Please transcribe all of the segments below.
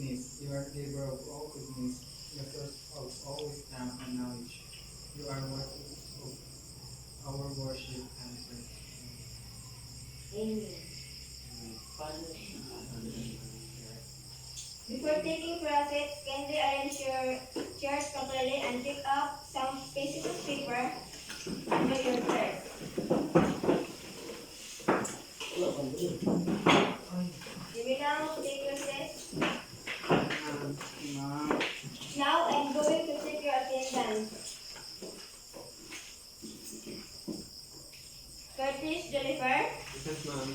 goodness. You are giver of all goodness, the source of all wisdom and knowledge. You are worthy of our worship and praise. Amen. Father, Before taking profits, kindly arrange your chairs properly and pick up some pieces of paper under your chairs. You may now take your seats. Ma'am, Now I'm going to check your attendance. Curtis Jennifer, present ma'am.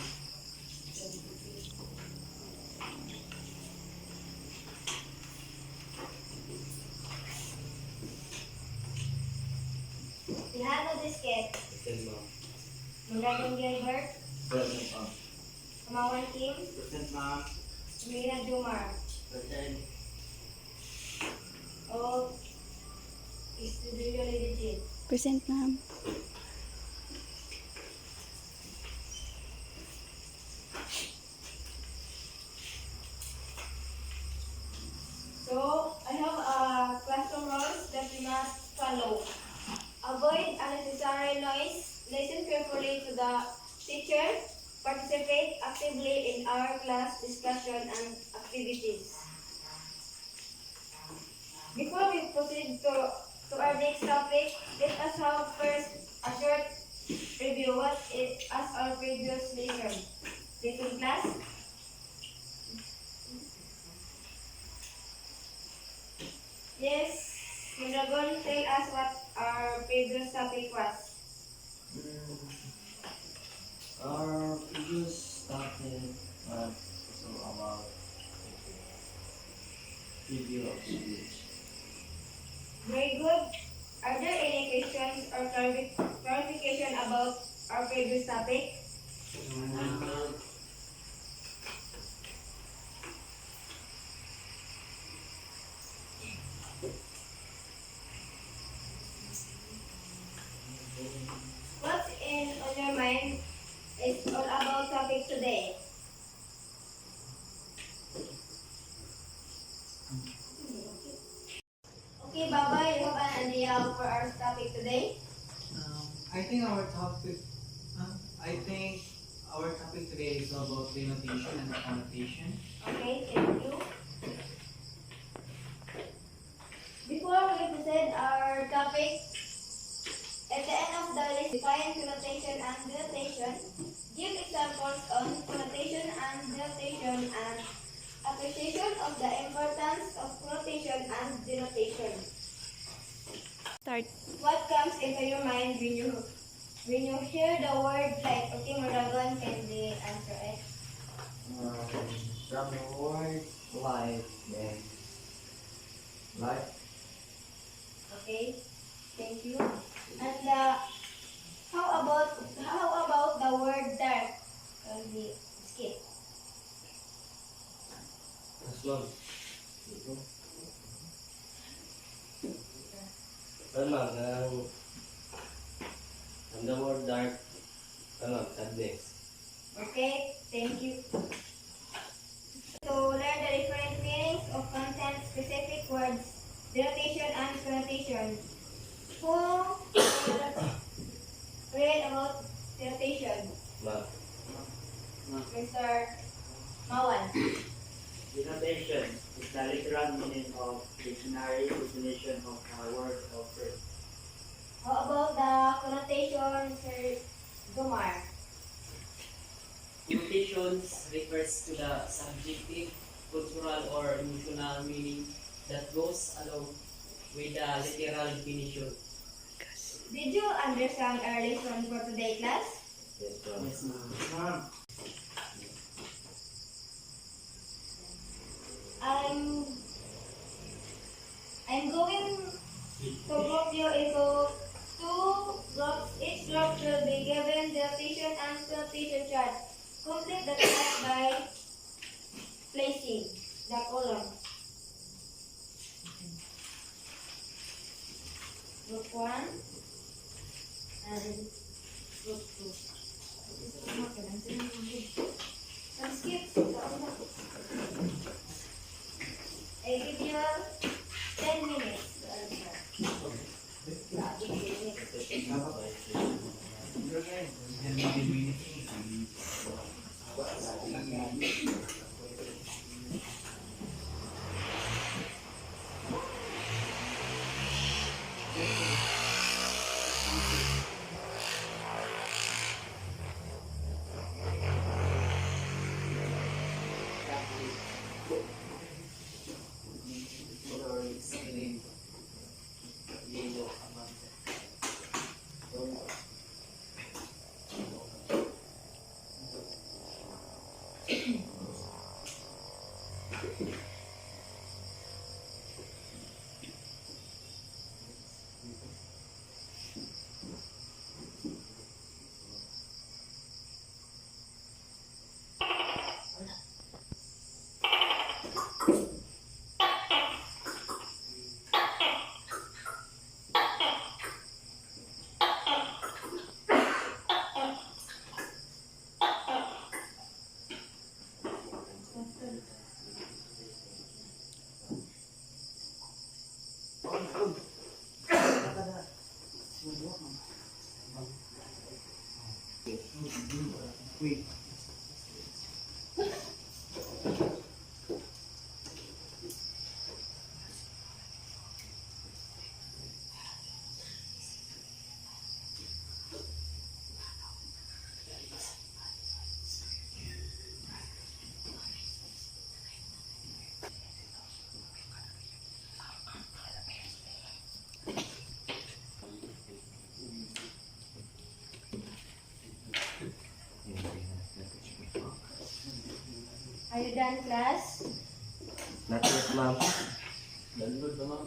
Tihano Disket, Present ma'am. Muragan Gilbert, Present ma'am. Kamawan Kim, present ma'am. Mina Dumar, Present. o Istudillo Legit. Present, ma'am. So, I have a classroom rules that we must follow. Avoid unnecessary noise, listen carefully to the teacher, participate actively in our class discussion and activities. Before we proceed to our next topic, let us have first a short review what is as our previous lesson. Listen class. Yes, Dragon, tell us what our previous topic was. Our previous topic was also about review of speech. Very good. Are there any questions or clarification about our previous topic? What's on your mind is all about topic today. Okay, Baba, you have an idea for our topic today? I think our topic, today is about denotation and connotation. Okay, thank you. Before we present our topic, at the end of the list, define connotation and denotation. Give examples on connotation and denotation and appreciation of the importance of connotation and denotation. Start. What comes into your mind when you hear the word light? Okay, Maragon, can they answer it? From the word life, then life. Okay, thank you. And how about the word dark? Can we skip? As long. Ma'am, ang the word dark, sadness. Okay, thank you. To learn the different meanings of content-specific words, denotation and connotation. Who read about denotation? Ma'am. Mr. Mawan. Denotation is the literal meaning of dictionary definition of a word or phrase. How about the connotation, Sir Dumar? Denotations refers to the subjective, cultural, or emotional meaning that goes along with the literal definition. Did you understand our lesson for today, class? Yes, ma'am. Yes, ma'am. I'm going to group you into two groups. Each group will be given denotation and connotation chart. Complete the chart by placing the column. Group 1 and group 2. Skip. Are you done, class? Not yet, ma'am. Dalod ba, ma'am?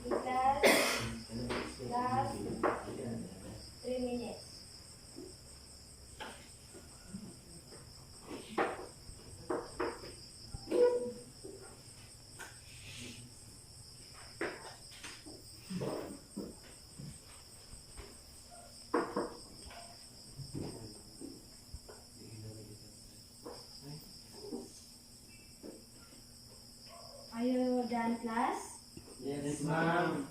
Class, last 3 minutes. Are you done, class? Yes, ma'am.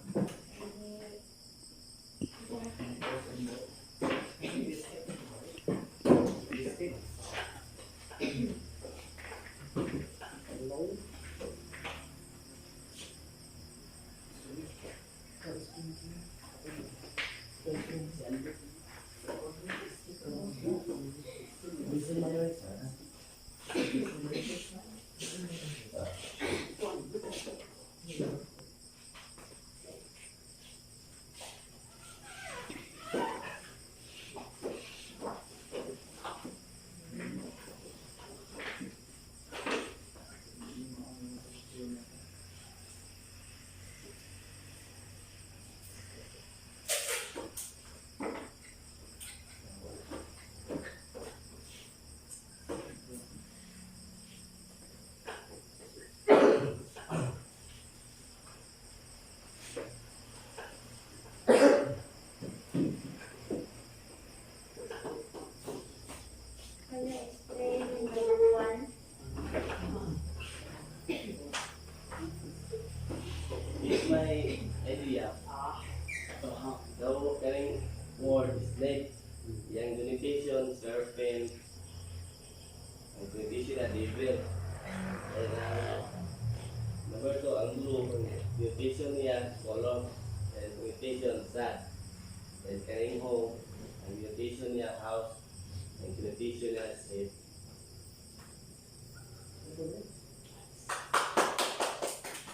Can you explain number 1? It's my idea. Daw kaning word is like yang unification, serpent, ang unification na devil. And number 2, ang blue, unification niya, color, and unification sad. And kaning home, ang unification niya house, and unification niya safe.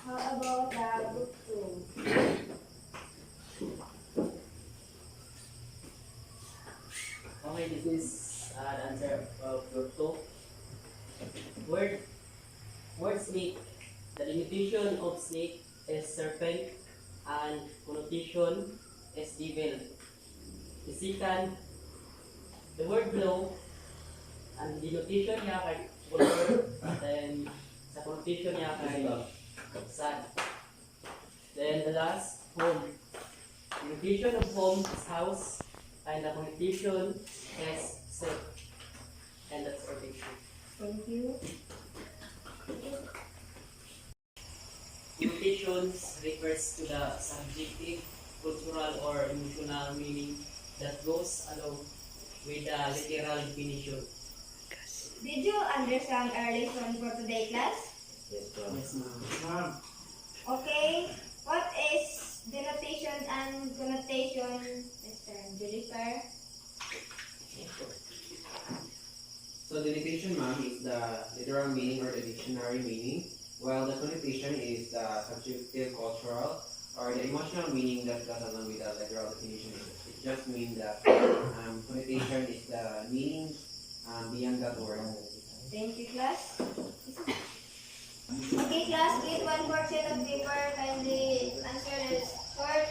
How about the book two? Okay, this is the answer of group 2. Word snake. The limitation of snake is serpent and connotation is evil. The second, the word blow and denotation niya kay color, then sa connotation niya kay sad. Then the last, home. Denotation of home is house and the connotation is self. And that's everything. Thank you. Denotations refers to the subjective, cultural, or emotional meaning that goes along with the literal definition. Did you understand our lesson for today, class? Yes, ma'am. Yes, ma'am. Ma'am, Okay. What is denotation and connotation, Mr. Jennifer? So denotation, ma'am, is the literal meaning or the dictionary meaning, while the connotation is the subjective, cultural, or the emotional meaning that goes along with the literal definition. It just means that connotation is the meaning beyond that word. Thank you, class. Okay, class, get one more sheet of paper. Kindly answer this short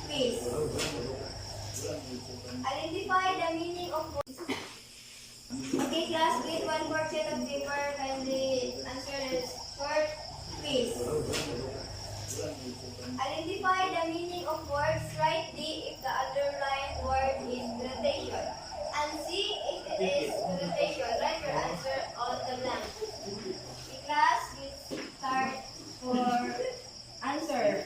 quiz. Identify the meaning of words. Okay, class, get one more sheet of paper. Kindly answer this short quiz. Identify the meaning of words. Write D if the underlined word is denotation, and C if it is connotation. Write your answer on the blank. The class will start for answer.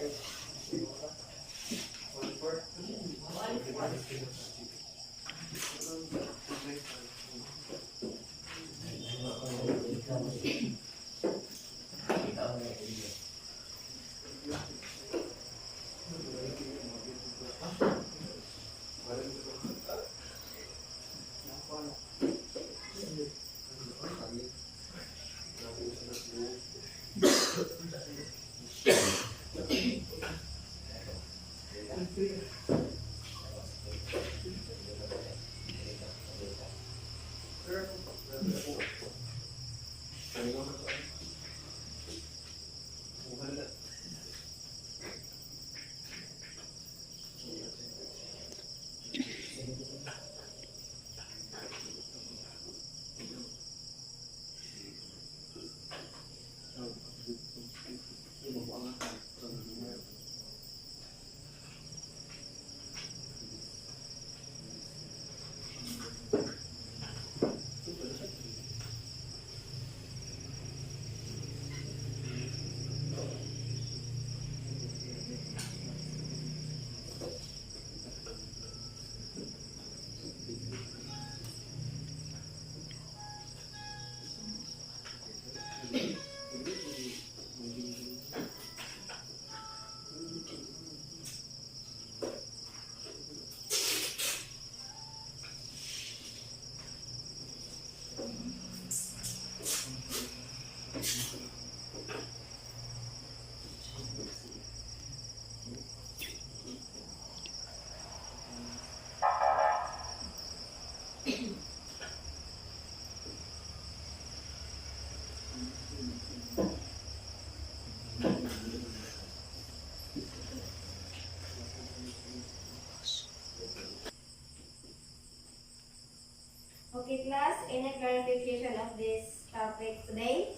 Okay, class, any clarification of this topic today?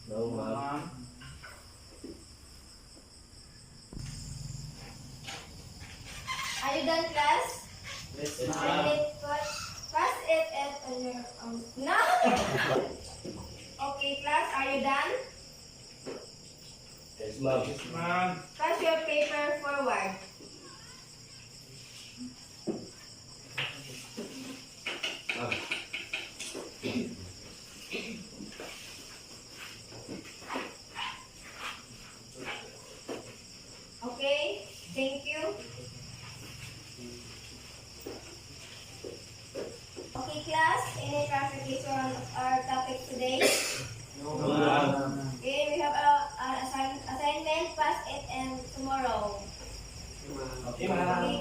No, ma'am. ma'am, Are you done, class? Yes, Yes, ma'am. ma'am. Pass it at on your no. Okay, class, are you done? Yes, ma'am. ma'am, Pass your paper forward. Ma'am. Okay, thank you. Okay, class, any clarification of our topic today? No, Okay, we have an assignment, pass it and tomorrow. Okay, ma'am. Okay,